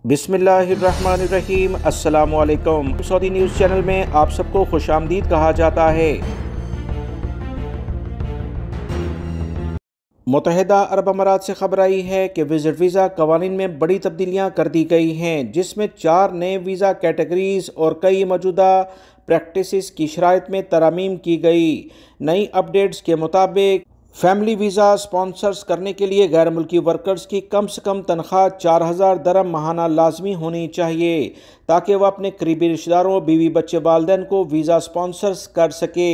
बिस्मिल्लाहिर्रहमानिर्रहीम। अस्सलामुअलैकुम। Saudi news channel में आप सबको खुशामदीद कहा जाता है। मुत्तहिदा अरब अमारात से खबर आई है कि विजिट वीज़ा कवानीन में बड़ी तब्दीलियाँ कर दी गई हैं, जिसमें 4 नए वीज़ा कैटेगरीज़ और कई मौजूदा प्रैक्टिसेस की शराइत में तरमीम की गई। नई अपडेट्स के मुताबिक फैमिली वीज़ा स्पॉन्सर्स करने के लिए गैर मुल्की वर्कर्स की कम से कम तनख्वाह 4000 दरम माहाना लाजमी होनी चाहिए, ताकि वह अपने करीबी रिश्तेदारों, बीवी, बच्चे, वालिदैन को वीज़ा स्पॉन्सर्स कर सके।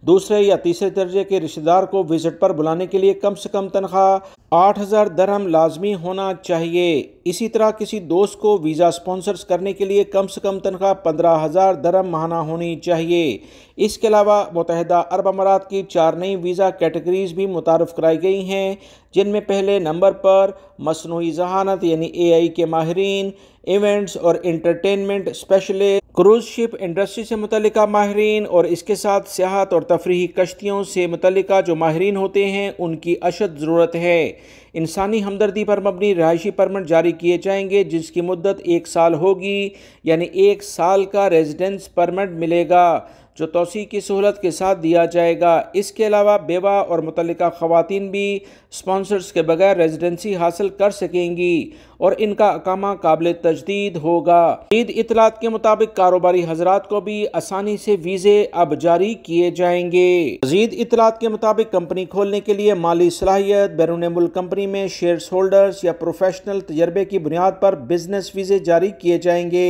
दूसरे या तीसरे दर्जे के रिश्तेदार को विजिट पर बुलाने के लिए कम से कम तनख्वाह 8000 दरहम लाजमी होना चाहिए। इसी तरह किसी दोस्त को वीज़ा स्पॉन्सर्स करने के लिए कम से कम तनख्वाह 15000 दरहम माहाना होनी चाहिए। इसके अलावा मुत्तहिदा अरब अमारात की 4 नई वीज़ा कैटेगरीज भी मुतारफ़ कराई गई हैं, जिनमें पहले नंबर पर मसनूई ज़हानत यानी AI के माहिरीन, इवेंट्स और entertainment specialist, cruise ship industry से मुतल्लिका माहिरीन और इसके साथ सियाहत और तफरीही कश्तियों से मुतल्लिका जो माहिरीन होते हैं उनकी अशद ज़रूरत है। इंसानी हमदर्दी पर मबनी रहायशी परमिट जारी किए जाएंगे, जिसकी मुद्दत 1 साल होगी, यानी 1 साल का रेजिडेंस परमिट मिलेगा जो तौसी की सहूलत के साथ दिया जाएगा। इसके अलावा बेवा और मुतल्लिका ख़वातीन भी स्पॉन्सर्स के बगैर रेजिडेंसी हासिल कर सकेंगी और इनका अकामा काबिल तजदीद होगा। ईद इतलात के मुताबिक कारोबारी हजरात को भी आसानी से वीज़े अब जारी किए जाएंगे। मज़ीद इतलात के मुताबिक कंपनी खोलने के लिए माली सलाहियत, बैरून मुल्क कंपनी में शेयर्स होल्डर्स या प्रोफेशनल तजर्बे की बुनियाद पर बिजनेस वीज़े जारी किए जाएंगे।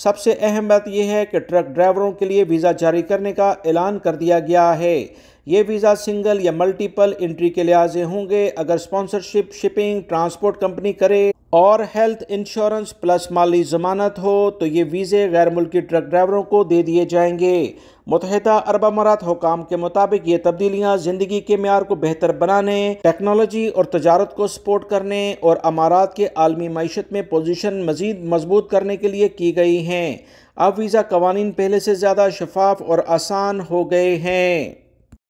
सबसे अहम बात यह है कि ट्रक ड्राइवरों के लिए वीज़ा जारी करने का ऐलान कर दिया गया है। ये वीज़ा सिंगल या मल्टीपल एंट्री के लिहाज से होंगे। अगर स्पॉन्सरशिप, शिपिंग, ट्रांसपोर्ट कंपनी करे और हेल्थ इंश्योरेंस प्लस माली ज़मानत हो तो ये वीज़े गैर मुल्की ट्रक ड्राइवरों को दे दिए जाएंगे। मुत्तहिदा अरब अमारात हुकाम के मुताबिक ये तब्दीलियाँ ज़िंदगी के मेयार को बेहतर बनाने, टेक्नोलॉजी और तजारत को सपोर्ट करने और अमारात के आलमी मईशत में पोजीशन मज़ीद मजबूत करने के लिए की गई हैं। अब वीज़ा कवानीन पहले से ज़्यादा शफाफ और आसान हो गए हैं।